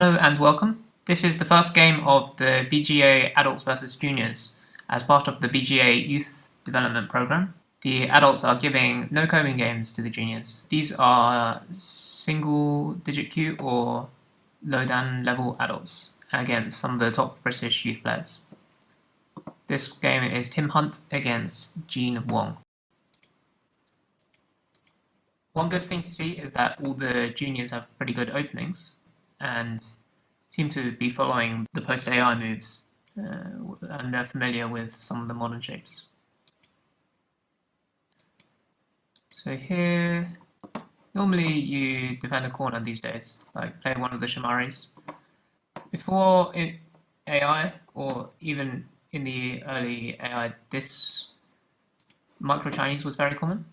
Hello and welcome. This is the first game of the BGA Adults vs Juniors as part of the BGA Youth Development Program. The adults are giving no coding games to the juniors. These are single digit Q or low dan level adults against some of the top British youth players. This game is Tim Hunt against Gene Wong. One good thing to see is that all the juniors have pretty good openings and seem to be following the post-AI moves, and they're familiar with some of the modern shapes. So here, normally you defend a corner these days, like play one of the Shamaris. Before AI, or even in the early AI, this micro-Chinese was very common.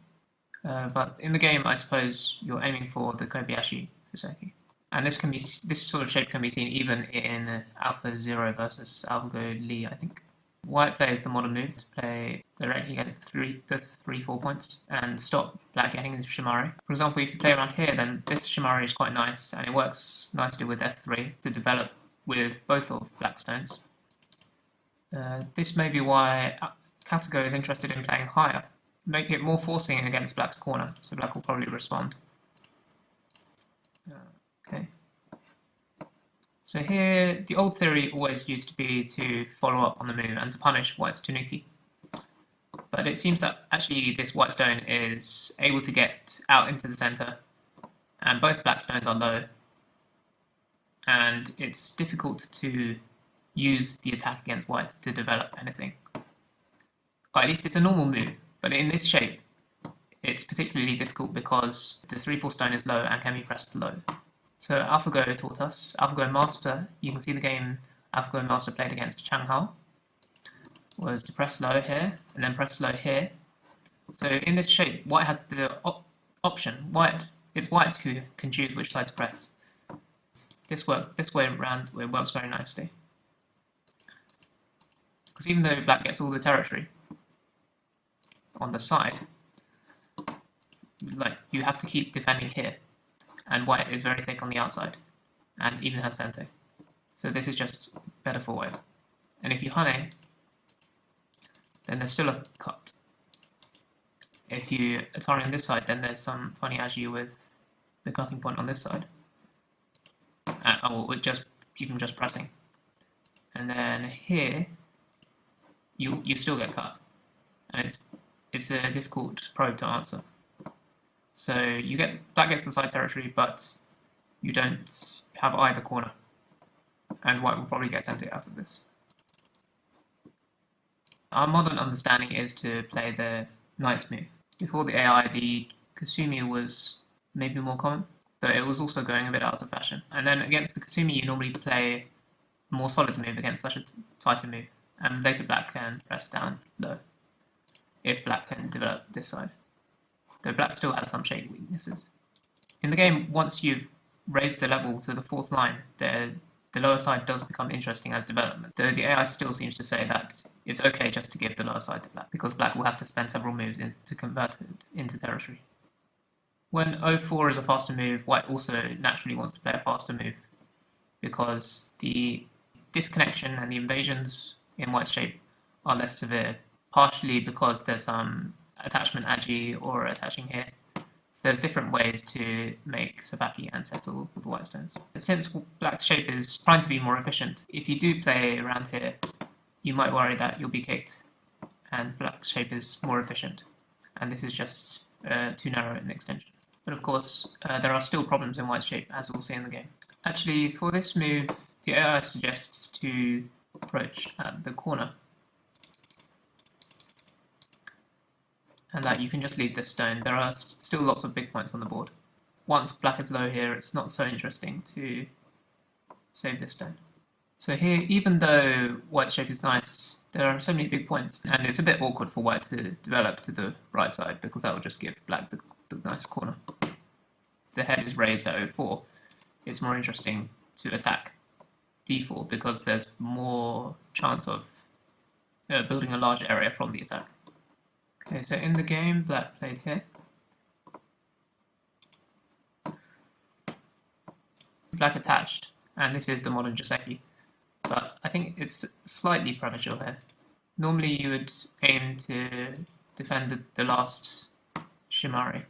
But in the game, I suppose you're aiming for the Kobayashi Fuseki. And this sort of shape can be seen even in Alpha Zero versus AlphaGo Lee, I think. White plays the modern move to play directly at the 3-4 points and stop black getting into Shimari. For example, if you play around here, then this Shimari is quite nice and it works nicely with F3 to develop with both of black stones. This may be why Katago is interested in playing higher. Make it more forcing against black's corner, so black will probably respond. Okay. So here, the old theory always used to be to follow up on the move and to punish white's Tanuki. But it seems that actually this white stone is able to get out into the center, and both black stones are low, and it's difficult to use the attack against white to develop anything. Or at least it's a normal move, but in this shape, it's particularly difficult because the 3-4 stone is low and can be pressed low. So AlphaGo taught us. AlphaGo Master, you can see the game AlphaGo Master played against Chang Hao, was to press low here, and then press low here. So in this shape, white has the option. It's white who can choose which side to press. This way around, it works very nicely. Because even though black gets all the territory on the side, like you have to keep defending here. And white is very thick on the outside, and even has Sente. So this is just better for white. And if you Hane, then there's still a cut. If you Atari on this side, then there's some funny agi with the cutting point on this side. Or just even just pressing. And then here, you still get cut. And it's a difficult probe to answer. So black gets the side territory, but you don't have either corner. And white will probably get Sente out of this. Our modern understanding is to play the knight's move. Before the AI, the Kasumi was maybe more common, but it was also going a bit out of fashion. And then against the Kasumi, you normally play a more solid move against such a tighter move. And later black can press down low, if black can develop this side. Though black still has some shape weaknesses. In the game, once you've raised the level to the 4th line, the lower side does become interesting as development, though the AI still seems to say that it's okay just to give the lower side to black, because black will have to spend several moves to convert it into territory. When 0-4 is a faster move, white also naturally wants to play a faster move, because the disconnection and the invasions in white's shape are less severe, partially because there's some attachment agi or attaching here. So there's different ways to make sabaki and settle with white stones. Since black's shape is trying to be more efficient, if you do play around here, you might worry that you'll be kicked, and black's shape is more efficient. And this is just too narrow an extension. But of course, there are still problems in white's shape, as we'll see in the game. Actually, for this move, the AI suggests to approach at the corner, and that you can just leave this stone. There are still lots of big points on the board. Once black is low here, it's not so interesting to save this stone. So here, even though white's shape is nice, there are so many big points, and it's a bit awkward for white to develop to the right side, because that will just give black the nice corner. The head is raised at 0-4. It's more interesting to attack d4, because there's more chance of building a large area from the attack. Okay, so in the game, black played here. Black attached, and this is the modern Joseki. But I think it's slightly premature here. Normally you would aim to defend the last Shimari,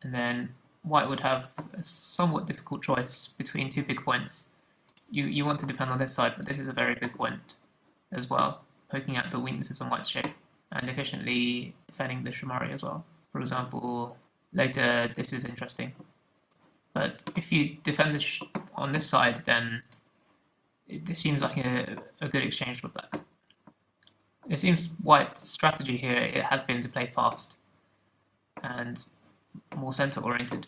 and then white would have a somewhat difficult choice between two big points. You want to defend on this side, but this is a very big point as well, poking at the weaknesses on white's shape, and efficiently defending the Shimari as well. For example, later this is interesting, but if you defend this on this side, then this seems like a good exchange for black. It seems white's strategy here it has been to play fast and more center oriented,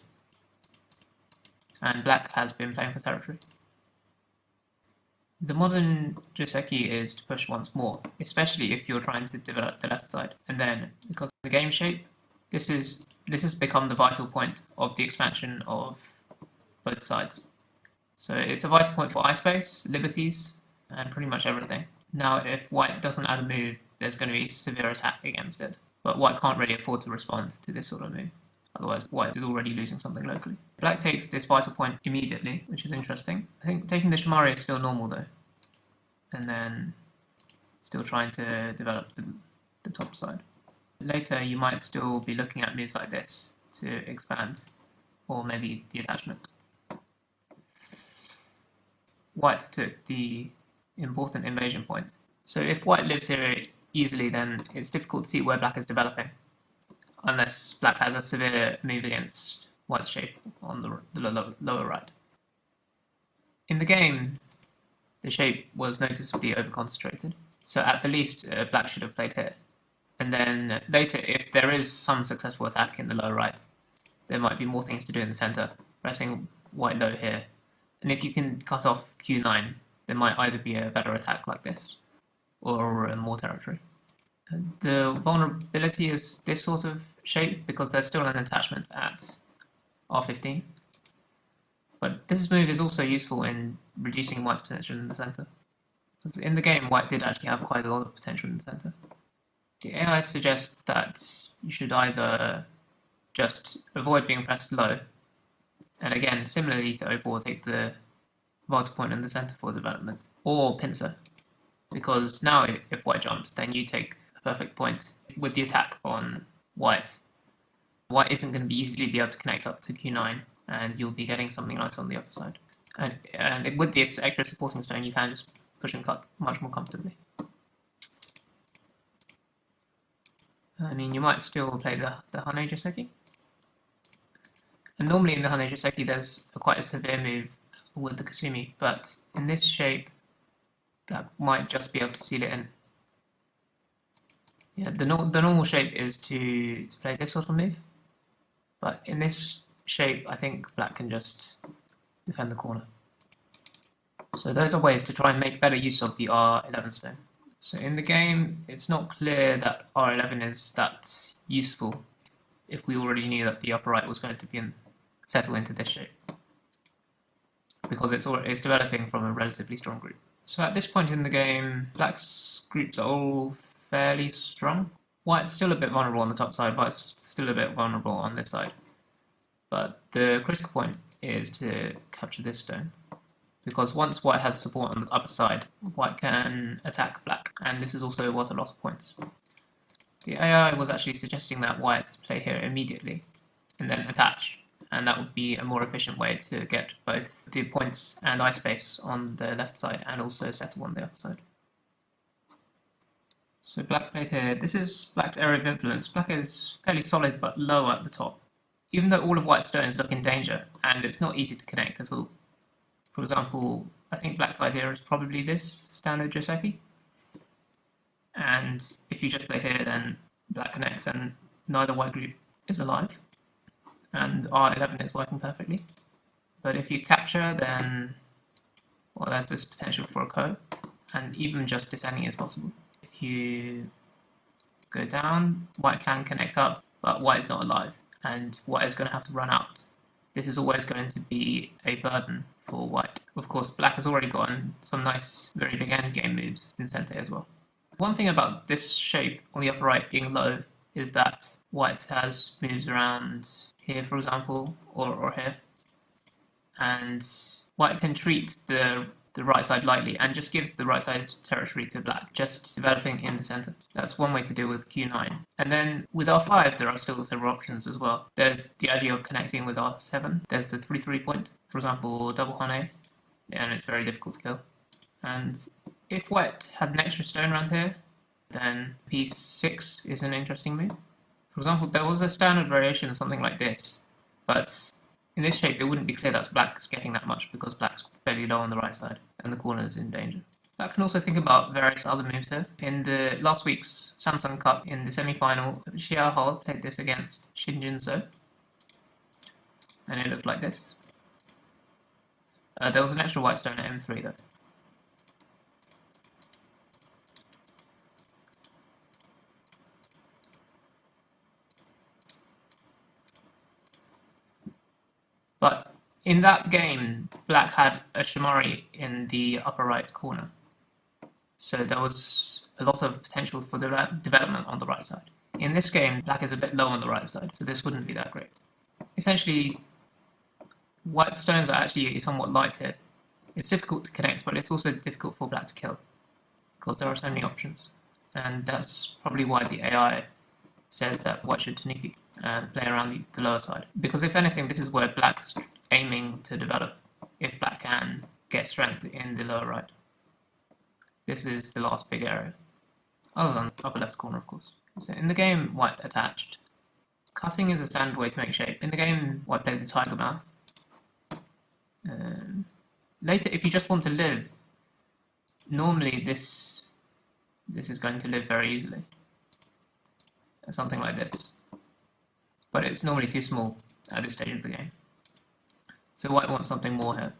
and black has been playing for territory. The modern Joseki is to push once more, especially if you're trying to develop the left side, and then because of the game shape, this has become the vital point of the expansion of both sides. So it's a vital point for eye space, liberties, and pretty much everything. Now, if white doesn't add a move, there's going to be severe attack against it. But white can't really afford to respond to this sort of move. Otherwise, white is already losing something locally. Black takes this vital point immediately, which is interesting. I think taking the Shimari is still normal though. And then still trying to develop the top side. Later, you might still be looking at moves like this to expand, or maybe the attachment. White took the important invasion point. So if white lives here easily, then it's difficult to see where black is developing, unless black has a severe move against white's shape on the lower right. In the game, the shape was noticeably over-concentrated, so at the least black should have played here. And then later, if there is some successful attack in the lower right, there might be more things to do in the center, pressing white low here. And if you can cut off Q9, there might either be a better attack like this, or more territory. The vulnerability is this sort of shape because there's still an attachment at R15. But this move is also useful in reducing white's potential in the center. Because in the game, white did actually have quite a lot of potential in the center. The AI suggests that you should either just avoid being pressed low, and again, similarly to O4, take the vital point in the center for development, or pincer, because now if white jumps, then you take a perfect point with the attack on white. White isn't going to be easily be able to connect up to Q9, and you'll be getting something nice on the upper side. And with this extra supporting stone, you can just push and cut much more comfortably. I mean, you might still play the Hane Joseki. And normally in the Hane Joseki, there's quite a severe move with the Kasumi, but in this shape, that might just be able to seal it in. Yeah, the normal shape is to play this sort of move, but in this shape, I think black can just defend the corner. So those are ways to try and make better use of the R11 stone. So in the game, it's not clear that R11 is that useful if we already knew that the upper right was going to be settle into this shape, because it's developing from a relatively strong group. So at this point in the game, black's groups are all fairly strong. White's still a bit vulnerable on the top side, white's still a bit vulnerable on this side. But the critical point is to capture this stone, because once white has support on the upper side, white can attack black, and this is also worth a lot of points. The AI was actually suggesting that white play here immediately, and then attach, and that would be a more efficient way to get both the points and eye space on the left side, and also settle on the upper side. So black played here. This is black's area of influence. Black is fairly solid, but low at the top. Even though all of white's stones look in danger, and it's not easy to connect at all. For example, I think black's idea is probably this standard Joseki. And if you just play here, then black connects and neither white group is alive. And R11 is working perfectly. But if you capture, then, well, there's this potential for a ko, and even just descending is possible. If you go down, white can connect up, but white is not alive, and white is going to have to run out. This is always going to be a burden for white. Of course, black has already gotten some nice, very big endgame moves in center as well. One thing about this shape on the upper right being low is that white has moves around here, for example, or here. And white can treat the right side lightly and just give the right side territory to black, just developing in the center. That's one way to deal with q9. And then with r5, there are still several options as well. There's the idea of connecting with r7. There's the 3-3 point, for example, double hane, and it's very difficult to kill. And if white had an extra stone around here, then piece 6 is an interesting move. For example, there was a standard variation of something like this, but in this shape it wouldn't be clear that black's getting that much because black's fairly low on the right side and the corner is in danger. Black can also think about various other moves here. In the last week's Samsung Cup, in the semi-final, Xiao played this against Shinjin So, and it looked like this. There was an extra white stone at M3 though. But in that game, black had a Shimari in the upper right corner. So there was a lot of potential for development on the right side. In this game, black is a bit low on the right side, so this wouldn't be that great. Essentially, white stones are actually somewhat light here. It's difficult to connect, but it's also difficult for black to kill, because there are so many options. And that's probably why the AI says that white should tanuki and play around the lower side. Because if anything, this is where black's aiming to develop, if black can get strength in the lower right. This is the last big area, other than the upper left corner, of course. So in the game, white attached. Cutting is a standard way to make shape. In the game, white played the tiger mouth. Later, if you just want to live, normally this is going to live very easily. Something like this. But it's normally too small at this stage of the game. So white wants something more here.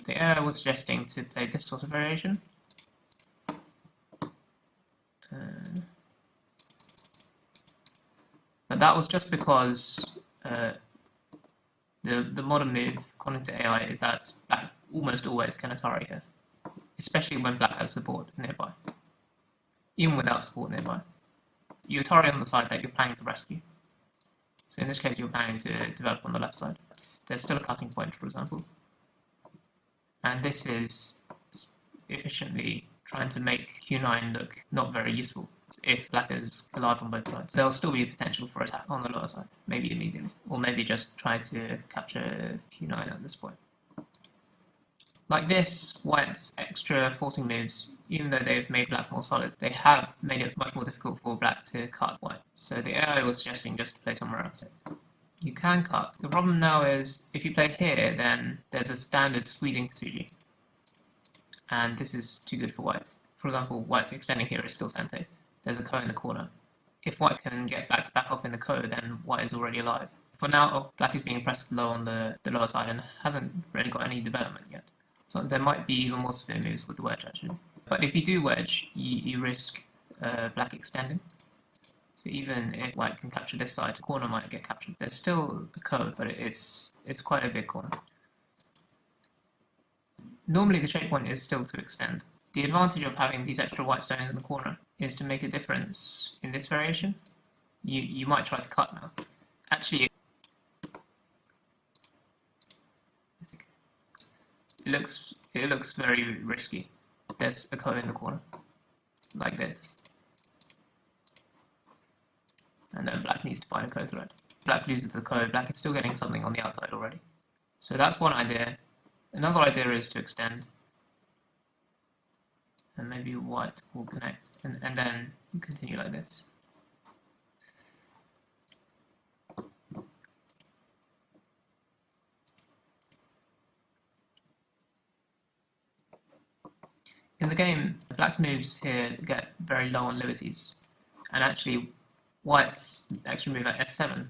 The AI was suggesting to play this sort of variation. But that was just because the modern move, according to AI, is that black almost always can Atari here, especially when black has support nearby. Even without support nearby. You Atari on the side that you're planning to rescue. So in this case, you're planning to develop on the left side. There's still a cutting point, for example. And this is efficiently trying to make q9 look not very useful if black is alive on both sides. There'll still be potential for attack on the lower side, maybe immediately, or maybe just try to capture q9 at this point. Like this, white's extra forcing moves, even though they've made black more solid, they have made it much more difficult for black to cut white. So the AI was suggesting just to play somewhere else. You can cut. The problem now is, if you play here, then there's a standard squeezing Tsuji. And this is too good for white. For example, white extending here is still Sente. There's a ko in the corner. If white can get black to back off in the ko, then white is already alive. For now, black is being pressed low on the lower side and hasn't really got any development yet. So there might be even more severe moves with the wedge, actually. But if you do wedge, you risk black extending. So even if white can capture this side, the corner might get captured. There's still a ko, but it's quite a big corner. Normally the shape point is still to extend. The advantage of having these extra white stones in the corner is to make a difference in this variation. You might try to cut now. Actually, it looks very risky. There's a ko in the corner, like this. And then black needs to find a ko thread. Black loses the ko, black is still getting something on the outside already. So that's one idea. Another idea is to extend. And maybe white will connect, and then continue like this. In the game, black's moves here get very low on liberties, and actually white's extra move at S7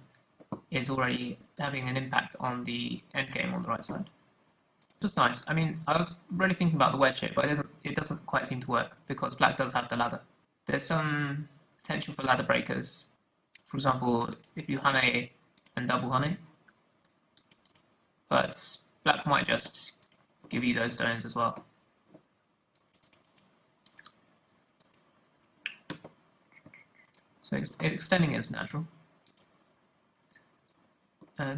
is already having an impact on the endgame on the right side. Which is nice. I mean, I was really thinking about the wedge shape, but it doesn't quite seem to work because black does have the ladder. There's some potential for ladder breakers. For example, if you hane and double hane, but black might just give you those stones as well. So extending is natural.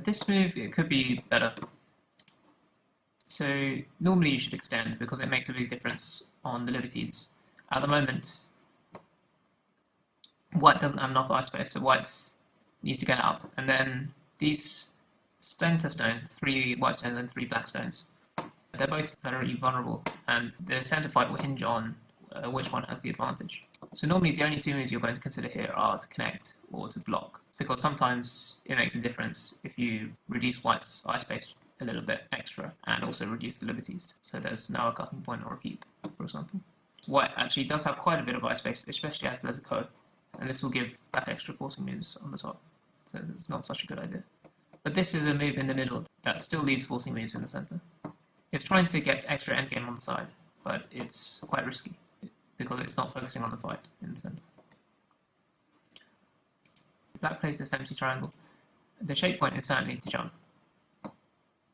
This move, it could be better. So normally you should extend because it makes a big difference on the liberties. At the moment, white doesn't have enough ice space, so white needs to get out. And then these center stones, 3 white stones and 3 black stones, they're both very vulnerable, and the center fight will hinge on which one has the advantage. So normally the only 2 moves you're going to consider here are to connect or to block, because sometimes it makes a difference if you reduce white's ice space a little bit extra and also reduce the liberties. So there's now a cutting point or a peep, for example. White actually does have quite a bit of ice space, especially as there's a code, and this will give black extra forcing moves on the top, so it's not such a good idea. But this is a move in the middle that still leaves forcing moves in the center. It's trying to get extra endgame on the side, but it's quite risky because it's not focusing on the fight in the center. Black plays this empty triangle. The shape point is certainly to jump.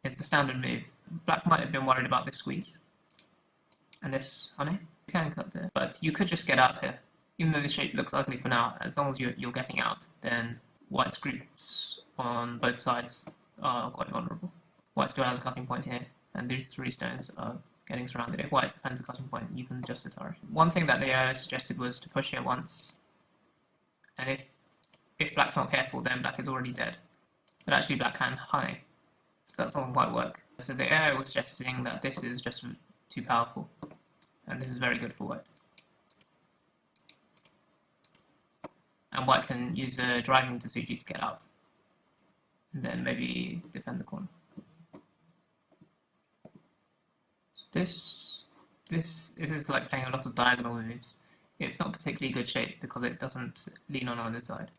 It's the standard move. Black might have been worried about this squeeze. And this honey. You can cut it, but you could just get out here. Even though the shape looks ugly for now, as long as you're getting out, then white's groups on both sides are quite vulnerable. White still has a cutting point here, and these 3 stones are getting surrounded. If white defends the cutting point, you can just Atari. One thing that they suggested was to push here once, and if black's not careful, then black is already dead. But actually black can honey, so that doesn't quite work. So the AI was suggesting that this is just too powerful, and this is very good for white. And white can use the driving to Tsuji to get out, and then maybe defend the corner. This is like playing a lot of diagonal moves. It's not particularly good shape because it doesn't lean on either side.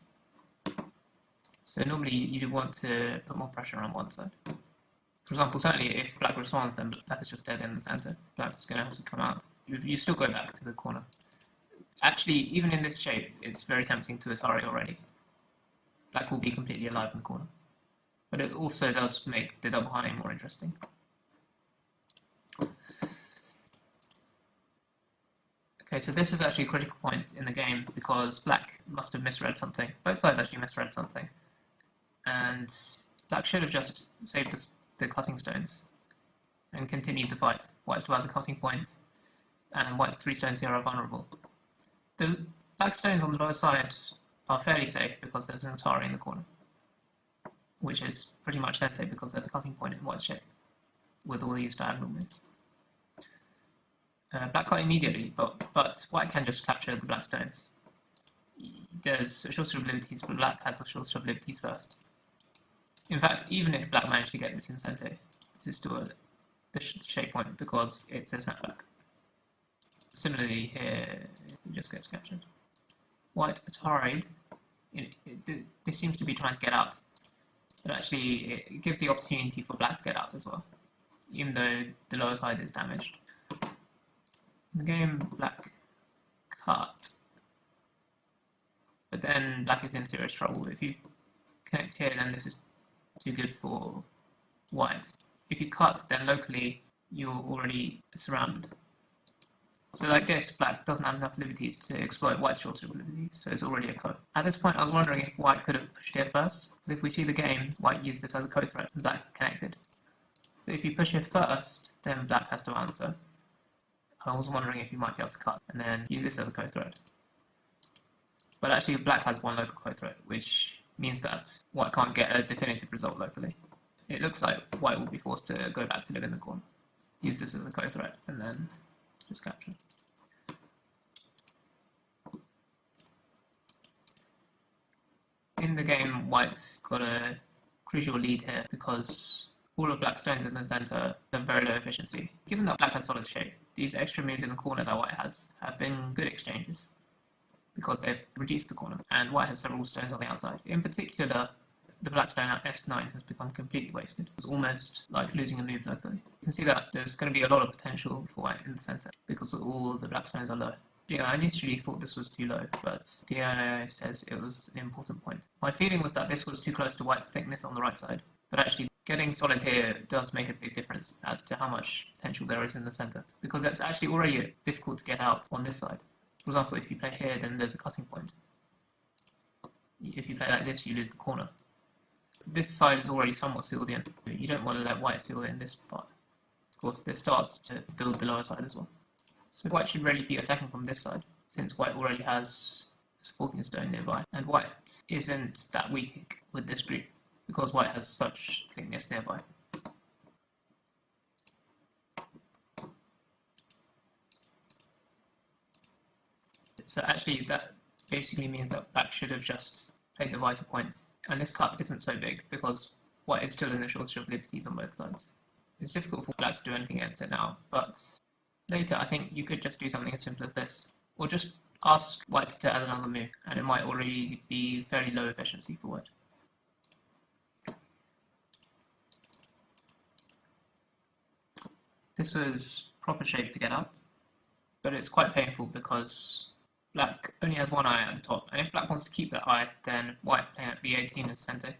So normally you want to put more pressure on one side. For example, certainly if black responds, then black is just dead in the center. Black is going to have to come out. You still go back to the corner. Actually, even in this shape, it's very tempting to Atari already. Black will be completely alive in the corner. But it also does make the double honey more interesting. Okay, so this is actually a critical point in the game because black must have misread something. Both sides actually misread something. And black should have just saved the cutting stones and continued the fight. White still has a cutting point, and white's 3 stones here are vulnerable. The black stones on the lower side are fairly safe because there's an Atari in the corner, which is pretty much center because there's a cutting point in white's shape with all these diagonal moves. Black cut immediately, but white can just capture the black stones. There's a shortage of liberties, but black has a shortage of liberties first. In fact, even if black managed to get this in center, this is still the shape point because it's a snapback. Similarly here, it just gets captured. White Atari'd, this seems to be trying to get out, but actually it gives the opportunity for black to get out as well, even though the lower side is damaged. In the game, black cut, but then black is in serious trouble. If you connect here, then this is too good for white. If you cut, then locally you're already surrounded. So like this, black doesn't have enough liberties to exploit white's shortage of liberties, so it's already a code. At this point, I was wondering if white could have pushed here first, because if we see the game, white used this as a code threat, and black connected. So if you push here first, then black has to answer. I was wondering if you might be able to cut, and then use this as a code threat. But actually, black has 1 local code threat, which means that white can't get a definitive result locally. It looks like white will be forced to go back to live in the corner. Use this as a code threat, and then just capture. In the game, white's got a crucial lead here because all of black's stones in the center have very low efficiency. Given that black has solid shape, these extra moves in the corner that white has have been good exchanges because they've reduced the corner, and white has several stones on the outside. In particular, the black stone at S9 has become completely wasted. It's almost like losing a move locally. You can see that there's going to be a lot of potential for white in the center because all the black stones are low. Yeah, I initially thought this was too low, but the AI says it was an important point. My feeling was that this was too close to white's thickness on the right side, but actually getting solid here does make a big difference as to how much potential there is in the center, because it's actually already difficult to get out on this side. For example, if you play here, then there's a cutting point. If you play like this, you lose the corner. This side is already somewhat sealed in. You don't want to let white seal in this part. Of course, this starts to build the lower side as well. So white should really be attacking from this side, since white already has a supporting stone nearby, and white isn't that weak with this group, because white has such thickness nearby. So actually that basically means that black should have just played the vital point, and this cut isn't so big because white is still in the shortage of liberties on both sides. It's difficult for black to do anything against it now, but later I think you could just do something as simple as this, or just ask white to add another move, and it might already be fairly low efficiency for white. This was proper shape to get out, but it's quite painful because black only has one eye at the top, and if black wants to keep that eye, then white playing at B18 is center.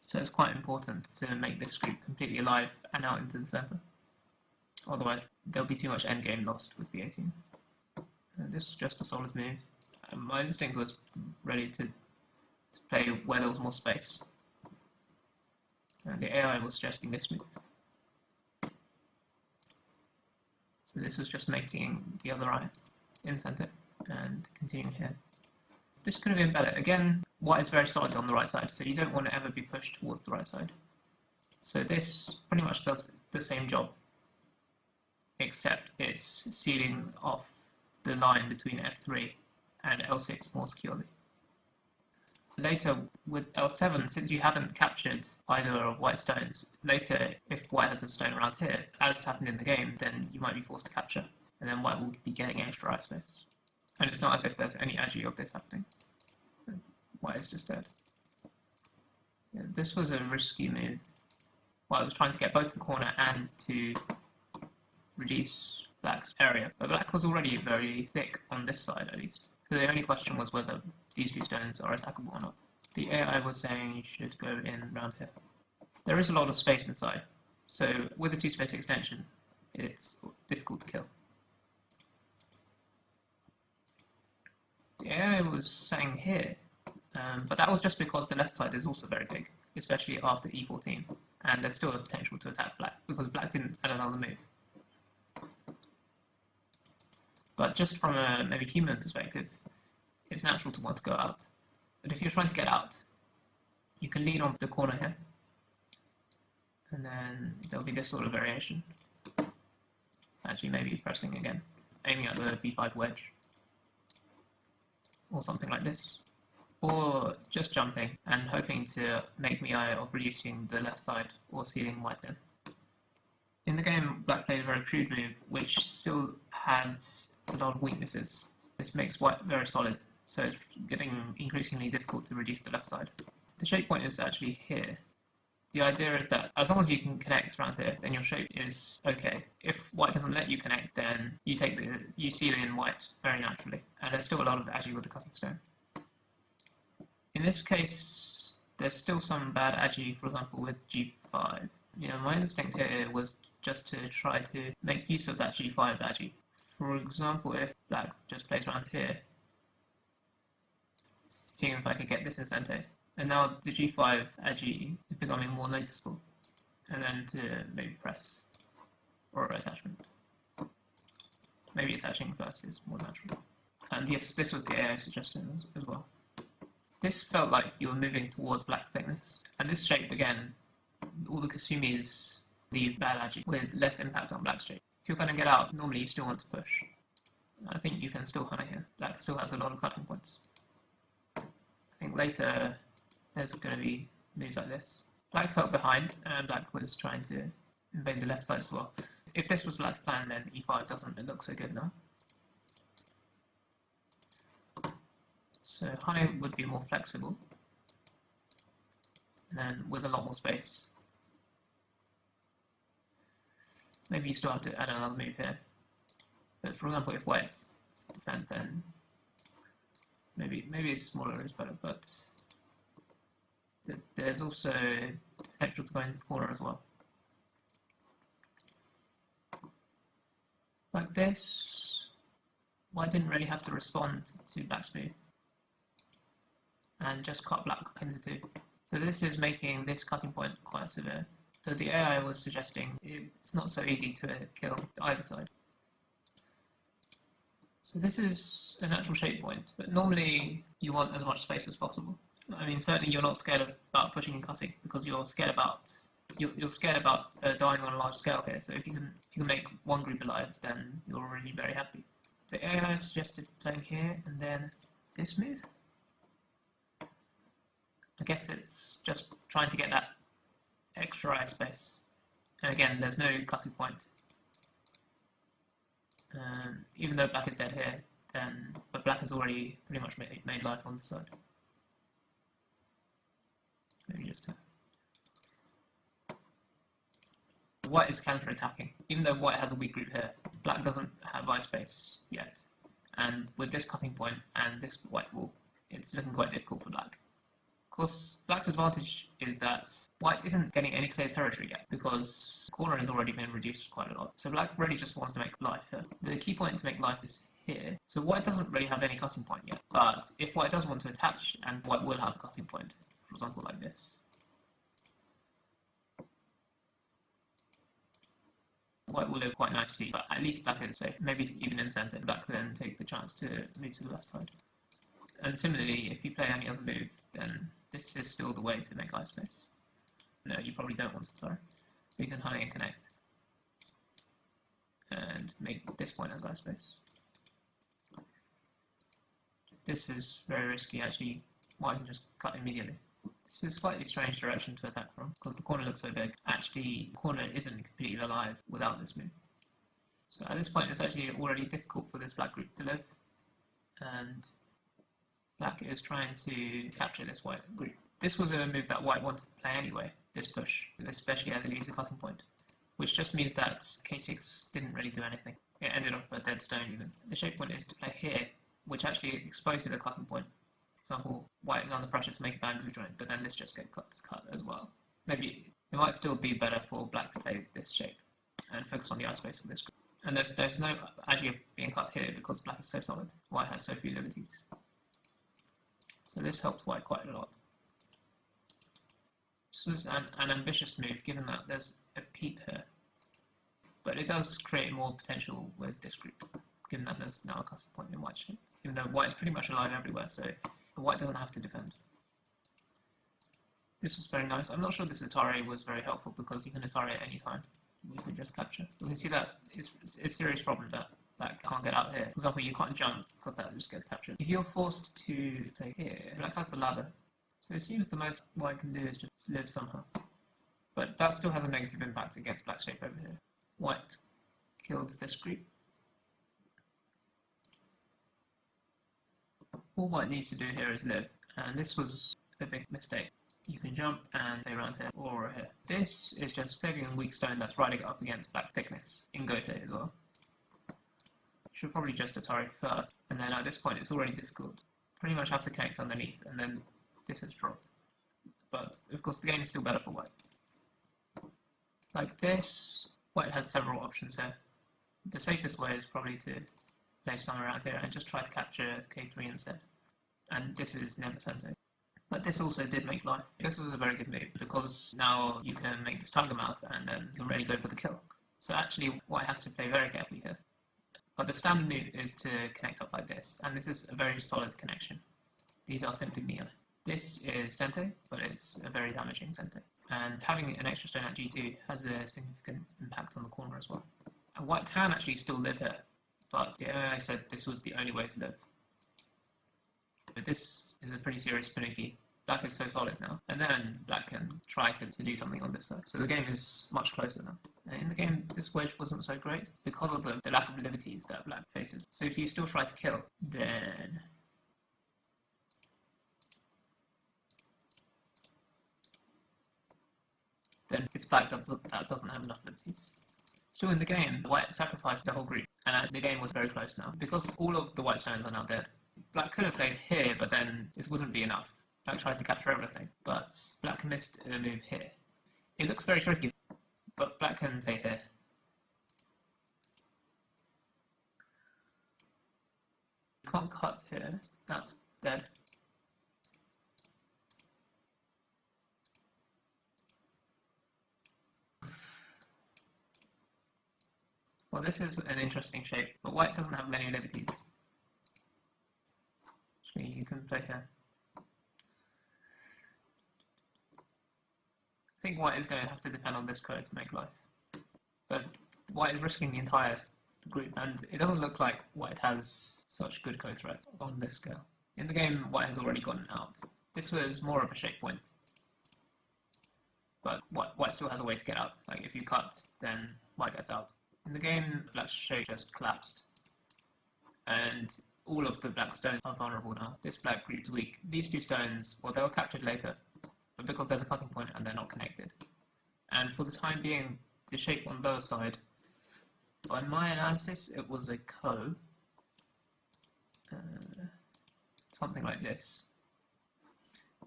So it's quite important to make this group completely alive and out into the center. Otherwise, there'll be too much endgame lost with B18. And this was just a solid move. My instinct was ready to play where there was more space. And the AI was suggesting this move. So this was just making the other eye in center and continuing here. This could have been better. Again, white is very solid on the right side, so you don't want to ever be pushed towards the right side. So this pretty much does the same job, except it's sealing off the line between f3 and l6 more securely. Later, with l7, since you haven't captured either of white's stones, later if white has a stone around here, as happened in the game, then you might be forced to capture, and then white will be getting extra eye space. And it's not as if there's any agi of this happening. White is just dead. Yeah, this was a risky move. White was trying to get both the corner and to reduce black's area, but black was already very thick on this side at least. So the only question was whether these two stones are attackable or not. The AI was saying you should go in around here. There is a lot of space inside, so with a two-space extension, it's difficult to kill. The AI was saying here, but that was just because the left side is also very big, especially after e14, and there's still a potential to attack black, because black didn't add another move. But just from a maybe human perspective, it's natural to want to go out. But if you're trying to get out, you can lean on the corner here, and then there'll be this sort of variation. Actually, maybe pressing again, aiming at the b5 wedge, or something like this. Or just jumping and hoping to make the eye of reducing the left side or sealing white in. In the game, black played a very crude move, which still has a lot of weaknesses. This makes white very solid, so it's getting increasingly difficult to reduce the left side. The shape point is actually here. The idea is that as long as you can connect around here, then your shape is okay. If white doesn't let you connect, then you seal in white very naturally, and there's still a lot of agi with the cutting stone. In this case, there's still some bad agi, for example, with g5. My instinct here was just to try to make use of that g5 agi. For example, if black just plays around here, seeing if I could get this in center. And now the g5 agi is becoming more noticeable. And then to maybe press or attachment. Maybe attaching first is more natural. And yes, this was the AI suggestion as well. This felt like you were moving towards black thickness. And this shape, again, all the Kasumis leave bad agi with less impact on black's shape. If you're going to get out, normally you still want to push. I think you can still hunt it here. Black still has a lot of cutting points. I think later there's going to be moves like this. Black felt behind, and black was trying to invade the left side as well. If this was black's plan, then e5 doesn't look so good now. So Hane would be more flexible, and with a lot more space. Maybe you still have to add another move here. But for example, if white's defense, then maybe it's smaller is better, but there's also potential to go into the corner as well. Like this, white didn't really have to respond to black's move, and just cut black into two. So this is making this cutting point quite severe. So the AI was suggesting it's not so easy to kill either side. So this is a natural shape point, but normally you want as much space as possible. I mean, certainly you're not scared about pushing and cutting because you're scared about dying on a large scale here. So if you can make one group alive, then you're already very happy. The AI suggested playing here and then this move. I guess it's just trying to get that extra airspace. And again, there's no cutting point. Even though black is dead here, but black has already pretty much made life on this side. Maybe just here. White is counter-attacking. Even though white has a weak group here, black doesn't have eye space yet. And with this cutting point and this white wall, it's looking quite difficult for black. Of course, black's advantage is that white isn't getting any clear territory yet because the corner has already been reduced quite a lot. So black really just wants to make life here. The key point to make life is here. So white doesn't really have any cutting point yet. But if white does want to attach, and white will have a cutting point, for example like this, white will live quite nicely, but at least black is safe. Maybe even in center, black can then take the chance to move to the left side. And similarly, if you play any other move, then this is still the way to make eye space. No, you probably don't want to, sorry. We can honey and connect. And make this point as eye space. This is very risky, actually. White can just cut immediately. This is a slightly strange direction to attack from, because the corner looks so big. Actually, the corner isn't completely alive without this move. So at this point, it's actually already difficult for this black group to live. And black is trying to capture this white group. This was a move that white wanted to play anyway, this push, especially as it leaves a cutting point, which just means that k6 didn't really do anything. It ended up a dead stone even. The shape point is to play here, which actually exposes a cutting point. For example, white is under pressure to make a bamboo joint, but then this just gets cut as well. Maybe it might still be better for black to play this shape and focus on the eye space for this group. And there's no idea of being cut here because black is so solid. White has so few liberties. So this helped white quite a lot. This was an ambitious move given that there's a peep here. But it does create more potential with this group, given that there's now a cutting point in white's shape. Even though white is pretty much alive everywhere, so white doesn't have to defend. This was very nice. I'm not sure this Atari was very helpful because you can Atari at any time. We can just capture. We can see that it's a serious problem that black can't get out here. For example, you can't jump because that just gets captured. If you're forced to play here, black has the ladder. So it seems the most white can do is just live somehow. But that still has a negative impact against black's shape over here. White killed this group. All white needs to do here is live, and this was a big mistake. You can jump and play around here or here. This is just taking a weak stone that's riding up against black's thickness in Gote as well. Should probably just Atari first, and then at this point it's already difficult. Pretty much have to connect underneath, and then this has dropped. But of course the game is still better for white. Like this, white has several options here. The safest way is probably to play some around here and just try to capture k3 instead. And this is never center. But this also did make life. This was a very good move because now you can make this tiger mouth and then you can really go for the kill. So actually white has to play very carefully here. But the standard move is to connect up like this, and this is a very solid connection. These are simply Mia. This is Sente, but it's a very damaging Sente. And having an extra stone at G2 has a significant impact on the corner as well. And white can actually still live here, but the AI said this was the only way to live. But this is a pretty serious pinocchio. Black is so solid now, and then black can try to do something on this side. So the game is much closer now. In the game, this wedge wasn't so great because of the lack of liberties that black faces. So if you still try to kill, then it's black that doesn't have enough liberties. Still in the game, white sacrificed the whole group, and the game was very close now. Because all of the white stones are now dead, black could have played here, but then this wouldn't be enough. Black tried to capture everything, but black missed a move here. It looks very tricky, but black can play here. Can't cut here, that's dead. Well, this is an interesting shape, but white doesn't have many liberties. Actually, you can play here. I think white is going to have to depend on this code to make life. But white is risking the entire group, and it doesn't look like white has such good co-threats on this scale. In the game, white has already gotten out. This was more of a shape point. But white still has a way to get out. Like, if you cut, then white gets out. In the game, black's shape just collapsed. And all of the black stones are vulnerable now. This black group is weak. These two stones, well, they were captured later, but because there's a cutting point and they're not connected. And for the time being, the shape on the lower side, by my analysis, it was a co. Something like this.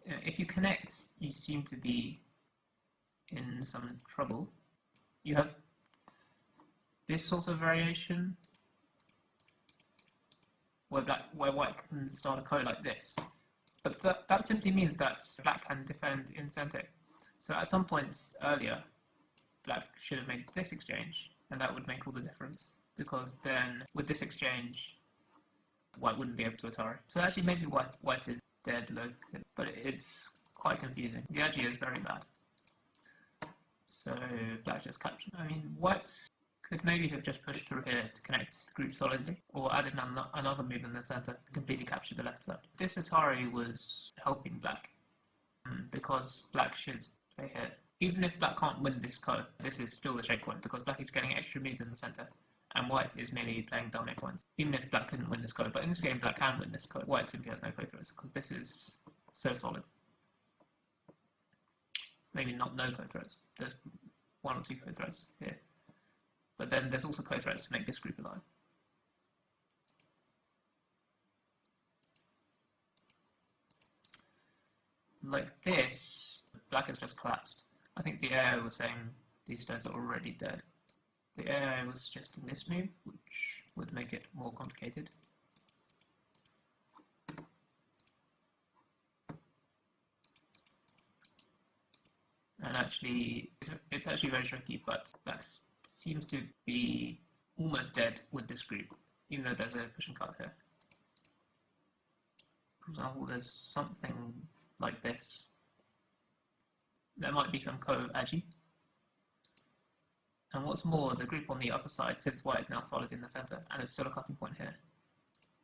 If you connect, you seem to be in some trouble. You have this sort of variation where white can start a co like this. But that simply means that black can defend in center. So at some point earlier, black should have made this exchange, and that would make all the difference. Because then, with this exchange, white wouldn't be able to Atari. So actually maybe white is dead low, but it's quite confusing. The agi is very bad. So black just captured. I mean, white could maybe have just pushed through here to connect the group solidly, or added another move in the center to completely capture the left side. This Atari was helping black, because black should play here. Even if black can't win this co, this is still the shape point, because black is getting extra moves in the center, and white is merely playing dominate points. Even if black couldn't win this co, but in this game black can win this co, white simply has no co-threats, because this is so solid. Maybe not no co-threats, there's one or two co-threats here. But then there's also co-threats to make this group alive. Like this, black has just collapsed. I think the AI was saying these stones are already dead. The AI was suggesting this move, which would make it more complicated. And actually, it's actually very tricky, but black seems to be almost dead with this group, even though there's a push and cut here. For example, there's something like this. There might be some co-agi. And what's more, the group on the upper side, since white is now solid in the center, and there's still a cutting point here,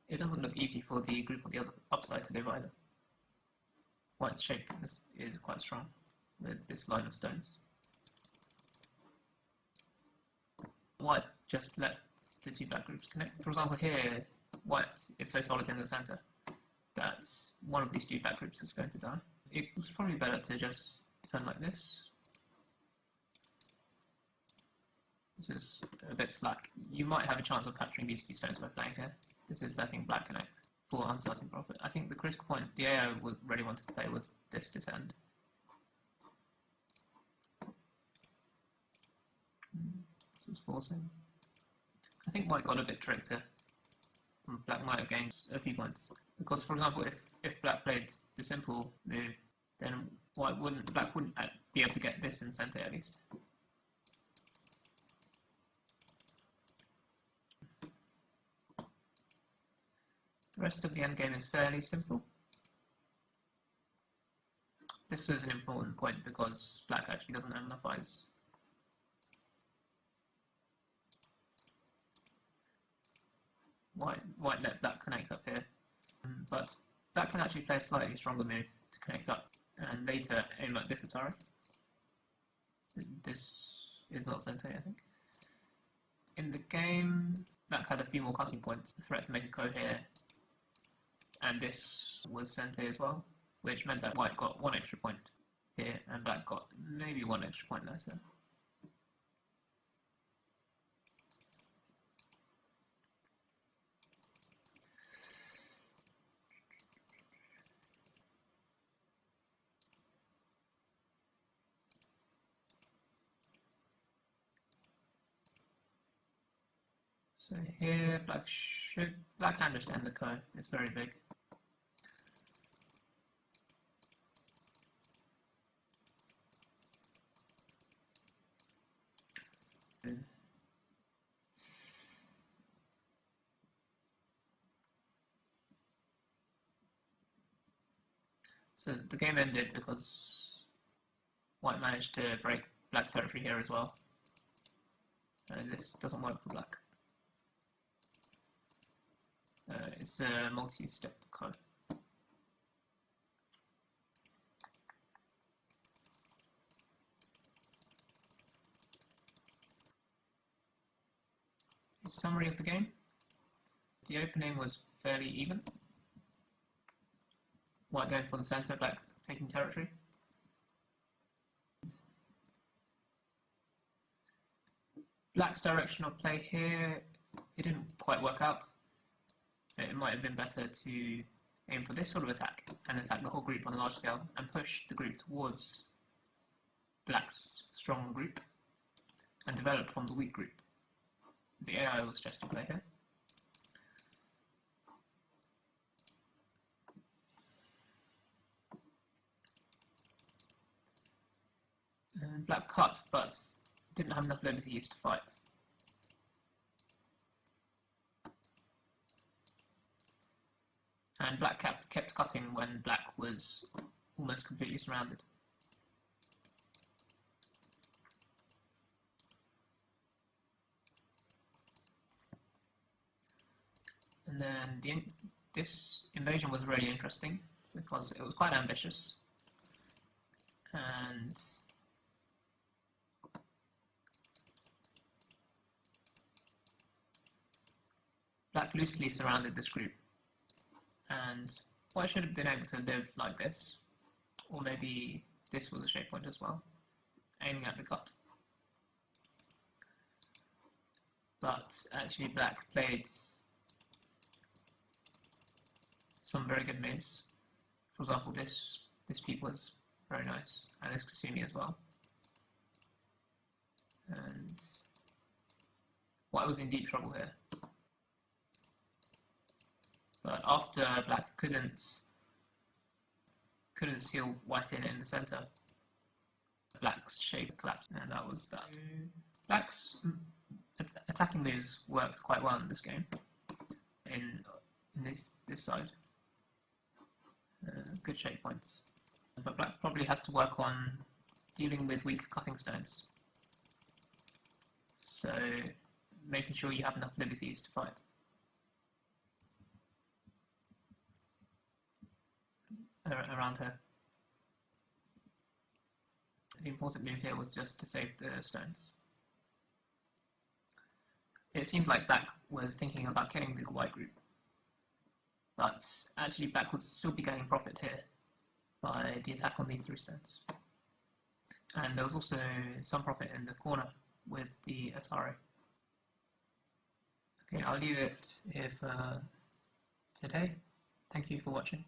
it doesn't look easy for the group on the other upside to live either. White's shape is quite strong with this line of stones. White just lets the two black groups connect. For example, here, white is so solid in the center that one of these two black groups is going to die. It was probably better to just defend like this. This is a bit slack. You might have a chance of capturing these two stones by playing here. This is letting black connect for uncertain profit. I think the critical point the AI really wanted to play was this descend. Just forcing. I think white got a bit tricked here. Black might have gained a few points. Because, for example, if black played the simple move, then black wouldn't be able to get this in center at least. The rest of the endgame is fairly simple. This was an important point because black actually doesn't have enough eyes. White let black connect up here, but black can actually play a slightly stronger move to connect up, and later aim like this Atari. This is not center, I think. In the game, black had a few more cutting points, a threat to make a co here, and this was center as well, which meant that white got one extra point here, and black got maybe one extra point later. So here, black can just end the co. It's very big. So the game ended because white managed to break black's territory here as well. This doesn't work for black. It's a multi-step code. A summary of the game. The opening was fairly even. White going for the center, black taking territory. Black's direction of play here, it didn't quite work out. It might have been better to aim for this sort of attack and attack the whole group on a large scale and push the group towards black's strong group and develop from the weak group. The AI was just to play here. And black cut, but didn't have enough liberties to fight. And black kept cutting when black was almost completely surrounded. And then this invasion was really interesting because it was quite ambitious, and black loosely surrounded this group. And white should have been able to live like this, or maybe this was a shape point as well, aiming at the cut. But actually black played some very good moves. For example, this peep was very nice, and this Kasumi as well. And white was in deep trouble here. But after black couldn't seal white in the center, black's shape collapsed, and that was that. Black's attacking moves worked quite well in this game. In this side, good shape points. But black probably has to work on dealing with weak cutting stones. So making sure you have enough liberties to fight. Around her. The important move here was just to save the stones. It seemed like black was thinking about killing the white group, but actually black would still be gaining profit here by the attack on these 3 stones. And there was also some profit in the corner with the Atari. Okay, I'll leave it here for today. Thank you for watching.